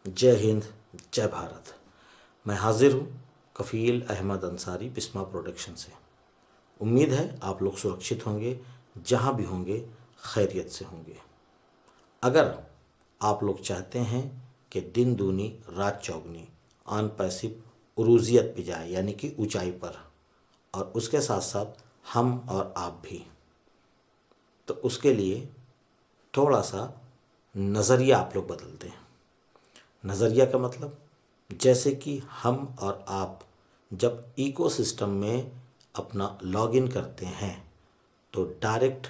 जय हिंद, जय भारत। मैं हाजिर हूँ कफ़ील अहमद अंसारी, बिस्मा प्रोडक्शन से। उम्मीद है आप लोग सुरक्षित होंगे, जहाँ भी होंगे खैरियत से होंगे। अगर आप लोग चाहते हैं कि दिन दूनी रात चौगनी ऑन पैसिव उरूजियत पे जाए, यानी कि ऊंचाई पर, और उसके साथ साथ हम और आप भी, तो उसके लिए थोड़ा सा नज़रिया आप लोग बदल दें। नज़रिया का मतलब, जैसे कि हम और आप जब इकोसिस्टम में अपना लॉगिन करते हैं तो डायरेक्ट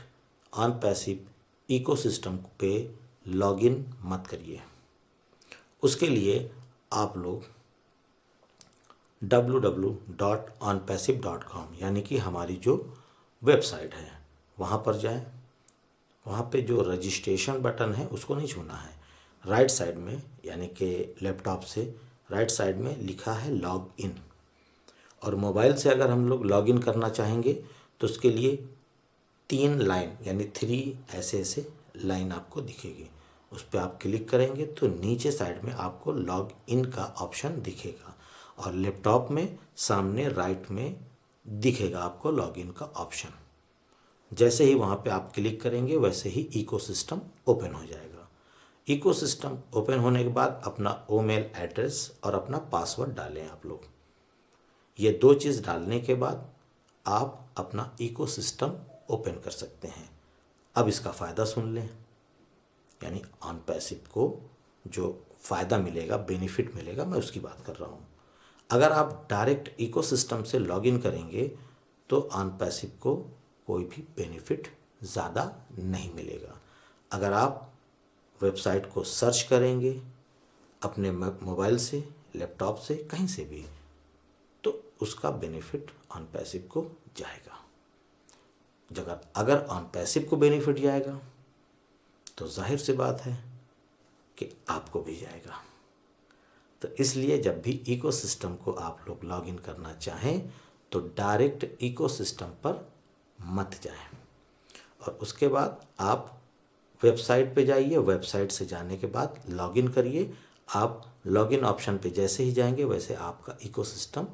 ऑन पैसिव इकोसिस्टम पे लॉगिन मत करिए। उसके लिए आप लोग www.onpassive.com यानी कि हमारी जो वेबसाइट है वहाँ पर जाएं। वहाँ पे जो रजिस्ट्रेशन बटन है उसको नहीं छूना है। राइट साइड में, यानी कि लैपटॉप से राइट साइड में लिखा है लॉग इन, और मोबाइल से अगर हम लोग लॉगिन करना चाहेंगे तो उसके लिए 3 लाइन यानी 3 ऐसे ऐसे लाइन आपको दिखेगी। उस पर आप क्लिक करेंगे तो नीचे साइड में आपको लॉग इन का ऑप्शन दिखेगा, और लैपटॉप में सामने राइट में दिखेगा आपको लॉग इन का ऑप्शन। जैसे ही वहाँ पे आप क्लिक करेंगे वैसे ही इकोसिस्टम ओपन हो जाएगा। इकोसिस्टम ओपन होने के बाद अपना ईमेल एड्रेस और अपना पासवर्ड डालें आप लोग। ये 2 चीज़ डालने के बाद आप अपना इकोसिस्टम ओपन कर सकते हैं। अब इसका फ़ायदा सुन लें, यानी ऑन पैसिव को जो फ़ायदा मिलेगा, बेनिफिट मिलेगा, मैं उसकी बात कर रहा हूँ। अगर आप डायरेक्ट इकोसिस्टम से लॉगिन करेंगे तो ऑन पैसिव को कोई भी बेनिफिट ज़्यादा नहीं मिलेगा। अगर आप वेबसाइट को सर्च करेंगे अपने मोबाइल से, लैपटॉप से, कहीं से भी, तो उसका बेनिफिट ऑन पैसिव को जाएगा। अगर ऑन पैसिव को बेनिफिट जाएगा तो जाहिर सी बात है कि आपको भी जाएगा। तो इसलिए जब भी इकोसिस्टम को आप लोग लॉगिन करना चाहें तो डायरेक्ट इकोसिस्टम पर मत जाएं, और उसके बाद आप वेबसाइट पे जाइए। वेबसाइट से जाने के बाद लॉगिन करिए। आप लॉगिन ऑप्शन पे जैसे ही जाएंगे वैसे आपका इकोसिस्टम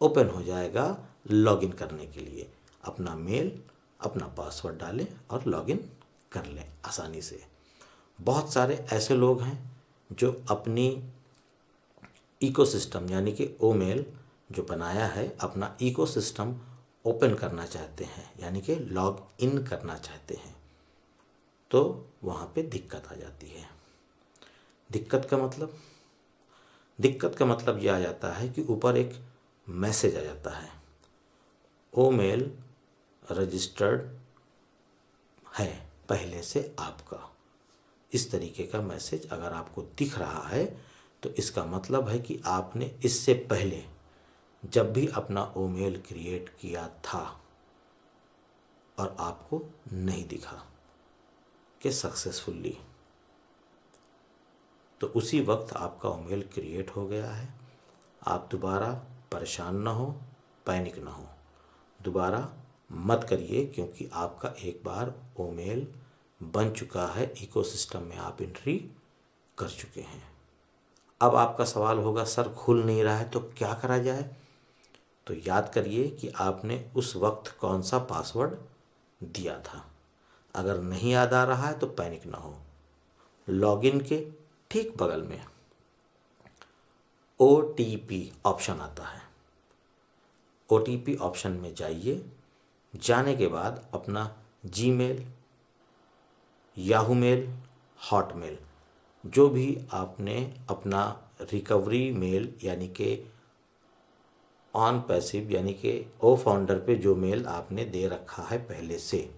ओपन हो जाएगा लॉगिन करने के लिए। अपना मेल, अपना पासवर्ड डालें और लॉगिन कर लें आसानी से। बहुत सारे ऐसे लोग हैं जो अपनी इकोसिस्टम यानी कि ईमेल जो बनाया है, अपना इकोसिस्टम ओपन करना चाहते हैं, यानी कि लॉग इन करना चाहते हैं, तो वहाँ पे दिक्कत आ जाती है। दिक्कत का मतलब यह आ जाता है कि ऊपर एक मैसेज आ जाता है, ईमेल रजिस्टर्ड है पहले से आपका। इस तरीके का मैसेज अगर आपको दिख रहा है तो इसका मतलब है कि आपने इससे पहले जब भी अपना ईमेल क्रिएट किया था और आपको नहीं दिखा कि सक्सेसफुली, तो उसी वक्त आपका ईमेल क्रिएट हो गया है। आप दोबारा परेशान ना हो, पैनिक ना हो, दोबारा मत करिए, क्योंकि आपका एक बार ईमेल बन चुका है, इकोसिस्टम में आप एंट्री कर चुके हैं। अब आपका सवाल होगा, सर खुल नहीं रहा है तो क्या करा जाए? तो याद करिए कि आपने उस वक्त कौन सा पासवर्ड दिया था। अगर नहीं याद आ रहा है तो पैनिक ना हो। लॉगिन के ठीक बगल में OTP ऑप्शन आता है। OTP ऑप्शन में जाइए। जाने के बाद अपना जीमेल, याहू मेल, हॉटमेल, जो भी आपने अपना रिकवरी मेल यानी कि ऑन पैसिव यानी कि ओ फाउंडर पे जो मेल आपने दे रखा है पहले से,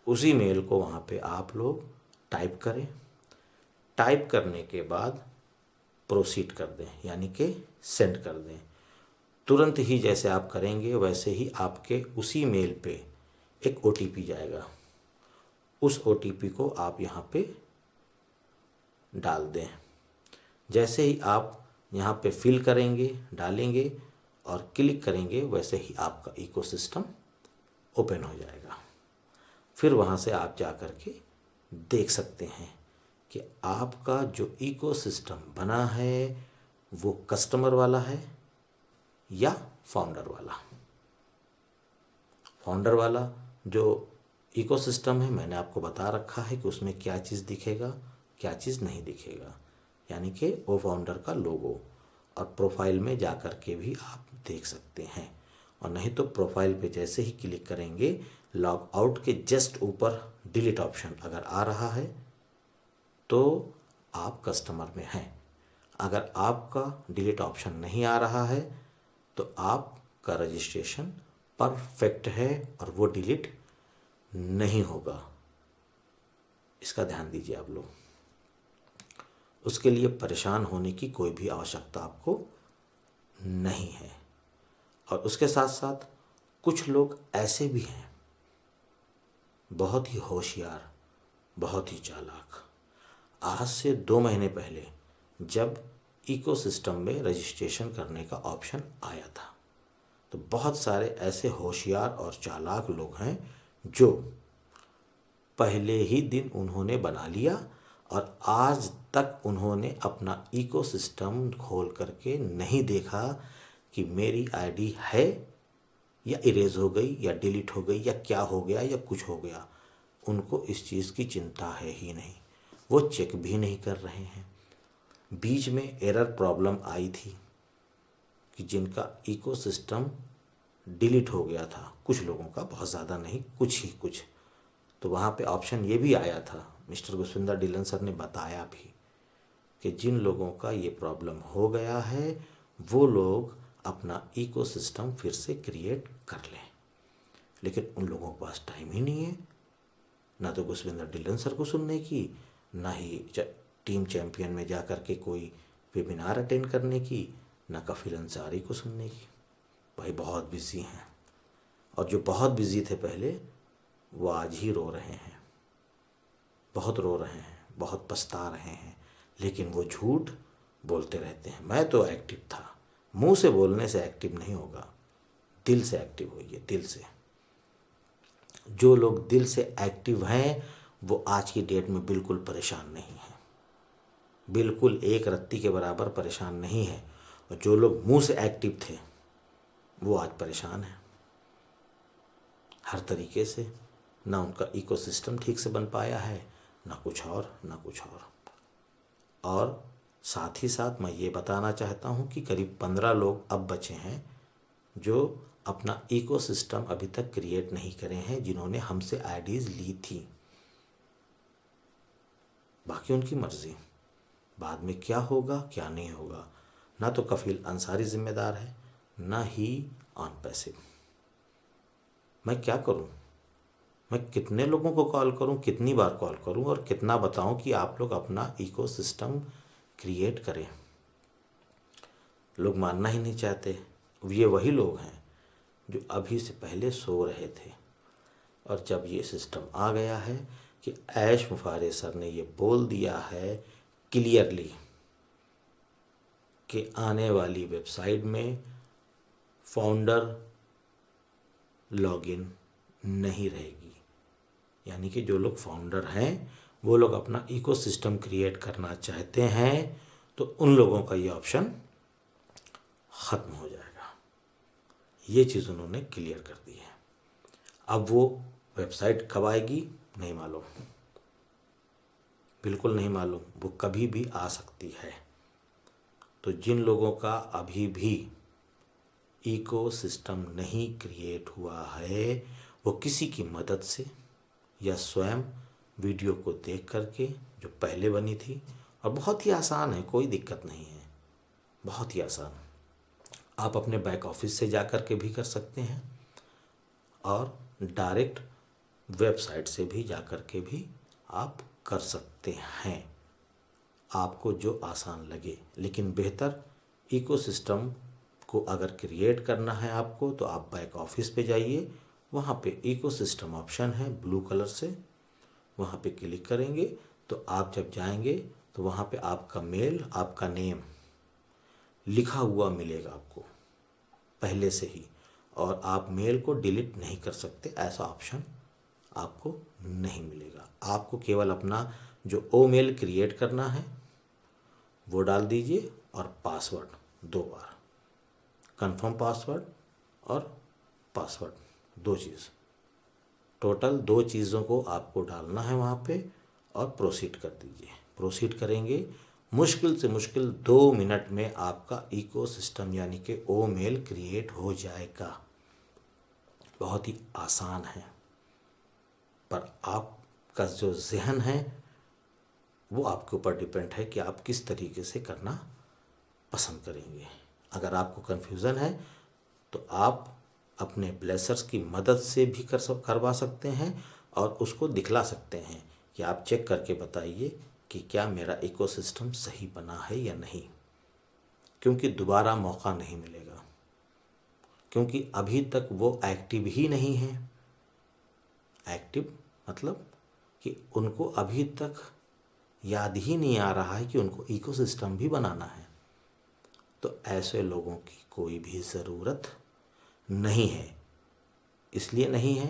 उसी मेल को वहाँ पे आप लोग टाइप करें। टाइप करने के बाद प्रोसीड कर दें, यानी कि सेंड कर दें। तुरंत ही जैसे आप करेंगे वैसे ही आपके उसी मेल पे एक OTP जाएगा। उस OTP को आप यहाँ पे डाल दें। जैसे ही आप यहाँ पे फिल करेंगे, डालेंगे और क्लिक करेंगे, वैसे ही आपका इकोसिस्टम ओपन हो जाएगा। फिर वहाँ से आप जा कर के देख सकते हैं कि आपका जो इकोसिस्टम बना है वो कस्टमर वाला है या फाउंडर वाला। फाउंडर वाला जो इकोसिस्टम है मैंने आपको बता रखा है कि उसमें क्या चीज़ दिखेगा, क्या चीज़ नहीं दिखेगा, यानी कि वो फाउंडर का लोगो, और प्रोफाइल में जा कर के भी आप देख सकते हैं। और नहीं तो प्रोफाइल पे जैसे ही क्लिक करेंगे लॉग आउट के जस्ट ऊपर डिलीट ऑप्शन अगर आ रहा है तो आप कस्टमर में हैं। अगर आपका डिलीट ऑप्शन नहीं आ रहा है तो आपका रजिस्ट्रेशन परफेक्ट है और वो डिलीट नहीं होगा। इसका ध्यान दीजिए आप लोग। उसके लिए परेशान होने की कोई भी आवश्यकता आपको नहीं है। और उसके साथ साथ कुछ लोग ऐसे भी हैं बहुत ही होशियार, बहुत ही चालाक। आज से 2 महीने पहले जब इकोसिस्टम में रजिस्ट्रेशन करने का ऑप्शन आया था तो बहुत सारे ऐसे होशियार और चालाक लोग हैं जो पहले ही दिन उन्होंने बना लिया और आज तक उन्होंने अपना इकोसिस्टम खोल करके नहीं देखा कि मेरी आईडी है या इरेज हो गई या डिलीट हो गई या क्या हो गया या कुछ हो गया। उनको इस चीज़ की चिंता है ही नहीं, वो चेक भी नहीं कर रहे हैं। बीच में एरर प्रॉब्लम आई थी कि जिनका इकोसिस्टम डिलीट हो गया था, कुछ लोगों का, बहुत ज़्यादा नहीं, कुछ ही कुछ, तो वहाँ पे ऑप्शन ये भी आया था, मिस्टर गुरविंदर डिलन सर ने बताया भी कि जिन लोगों का ये प्रॉब्लम हो गया है वो लोग अपना इकोसिस्टम फिर से क्रिएट कर लें। लेकिन उन लोगों के पास टाइम ही नहीं है, ना तो गुरविंदर डिलन सर को सुनने की, ना ही टीम चैम्पियन में जा कर के कोई वेबिनार अटेंड करने की, ना कफिल अंसारी को सुनने की। भाई बहुत बिजी हैं, और जो बहुत बिजी थे पहले वो आज ही रो रहे हैं, बहुत रो रहे हैं, बहुत पछता रहे हैं। लेकिन वो झूठ बोलते रहते हैं, मैं तो एक्टिव था। मुंह से बोलने से एक्टिव नहीं होगा, दिल से एक्टिव होइए, दिल से। जो लोग दिल से एक्टिव हैं वो आज की डेट में बिल्कुल परेशान नहीं हैं, बिल्कुल एक रत्ती के बराबर परेशान नहीं है। और जो लोग मुंह से एक्टिव थे वो आज परेशान हैं हर तरीके से। ना उनका इकोसिस्टम ठीक से बन पाया है, ना कुछ और, ना कुछ और साथ ही साथ मैं ये बताना चाहता हूँ कि करीब 15 लोग अब बचे हैं जो अपना इकोसिस्टम अभी तक क्रिएट नहीं करे हैं, जिन्होंने हमसे आईडीज़ ली थी। बाकी उनकी मर्ज़ी, बाद में क्या होगा क्या नहीं होगा, ना तो कफिल अंसारी जिम्मेदार है, ना ही ऑन पैसिव। मैं क्या करूं? मैं कितने लोगों को कॉल करूं, कितनी बार कॉल करूं और कितना बताऊं कि आप लोग अपना इकोसिस्टम क्रिएट करें? लोग मानना ही नहीं चाहते। ये वही लोग हैं जो अभी से पहले सो रहे थे, और जब ये सिस्टम आ गया है कि ऐश मुफारे सर ने ये बोल दिया है क्लियरली कि आने वाली वेबसाइट में फाउंडर लॉगिन नहीं रहेगी, यानी कि जो लोग फाउंडर हैं वो लोग अपना इकोसिस्टम क्रिएट करना चाहते हैं तो उन लोगों का ये ऑप्शन ख़त्म हो जाएगा। ये चीज़ उन्होंने क्लियर कर दी है। अब वो वेबसाइट कब आएगी नहीं मालूम, बिल्कुल नहीं मालूम, वो कभी भी आ सकती है। तो जिन लोगों का अभी भी इकोसिस्टम नहीं क्रिएट हुआ है वो किसी की मदद से या स्वयं वीडियो को देख करके, जो पहले बनी थी, और बहुत ही आसान है, कोई दिक्कत नहीं है, बहुत ही आसान, आप अपने बैक ऑफिस से जा कर के भी कर सकते हैं और डायरेक्ट वेबसाइट से भी जा कर के भी आप कर सकते हैं, आपको जो आसान लगे। लेकिन बेहतर इकोसिस्टम को अगर क्रिएट करना है आपको तो आप बैक ऑफिस पे जाइए, वहाँ पे इकोसिस्टम ऑप्शन है ब्लू कलर से, वहाँ पे क्लिक करेंगे तो आप जब जाएंगे तो वहाँ पे आपका मेल, आपका नेम लिखा हुआ मिलेगा आपको पहले से ही, और आप मेल को डिलीट नहीं कर सकते, ऐसा ऑप्शन आपको नहीं मिलेगा। आपको केवल अपना जो ईमेल क्रिएट करना है वो डाल दीजिए और पासवर्ड 2 बार, कंफर्म पासवर्ड और पासवर्ड 2 चीज़, टोटल 2 चीज़ों को आपको डालना है वहाँ पे और प्रोसीड कर दीजिए। प्रोसीड करेंगे, मुश्किल से मुश्किल 2 मिनट में आपका इकोसिस्टम यानी कि ईमेल क्रिएट हो जाएगा। बहुत ही आसान है, पर आपका जो जहन है वो आपके ऊपर डिपेंड है कि आप किस तरीके से करना पसंद करेंगे। अगर आपको कन्फ्यूज़न है तो आप अपने ब्लेसर्स की मदद से भी करवा सकते हैं और उसको दिखला सकते हैं कि आप चेक करके बताइए कि क्या मेरा इकोसिस्टम सही बना है या नहीं, क्योंकि दोबारा मौका नहीं मिलेगा, क्योंकि अभी तक वो एक्टिव ही नहीं है। एक्टिव मतलब कि उनको अभी तक याद ही नहीं आ रहा है कि उनको इकोसिस्टम भी बनाना है। तो ऐसे लोगों की कोई भी ज़रूरत नहीं है। इसलिए नहीं है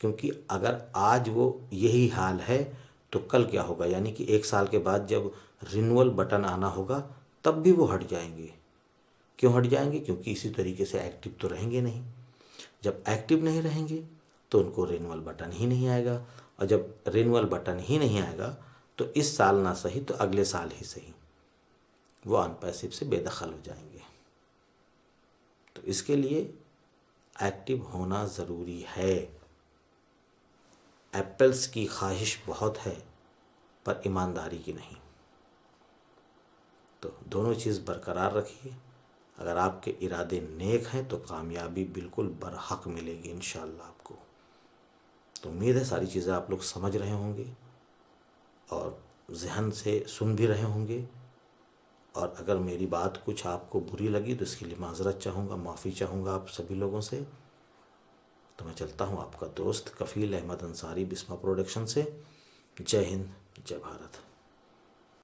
क्योंकि अगर आज वो यही हाल है तो कल क्या होगा, यानी कि 1 साल के बाद जब रिन्यूअल बटन आना होगा तब भी वो हट जाएंगे। क्यों हट जाएंगे? क्योंकि इसी तरीके से एक्टिव तो रहेंगे नहीं। जब एक्टिव नहीं रहेंगे तो उनको रिन्यूअल बटन ही नहीं आएगा, और जब रिन्यूअल बटन ही नहीं आएगा तो इस साल ना सही तो अगले साल ही सही वो अनपैसिव से बेदखल हो जाएंगे। तो इसके लिए एक्टिव होना ज़रूरी है। एप्पल्स की ख्वाहिश बहुत है पर ईमानदारी की नहीं। तो दोनों चीज़ बरकरार रखिए। अगर आपके इरादे नेक हैं तो कामयाबी बिल्कुल बरहक मिलेगी इंशाअल्लाह आपको। तो उम्मीद है सारी चीज़ें आप लोग समझ रहे होंगे और जहन से सुन भी रहे होंगे। और अगर मेरी बात कुछ आपको बुरी लगी तो इसके लिए माज़रत चाहूँगा, माफ़ी चाहूँगा आप सभी लोगों से। तो मैं चलता हूँ, आपका दोस्त कफ़ील अहमद अंसारी, बिस्मा प्रोडक्शन से। जय हिंद, जय भारत।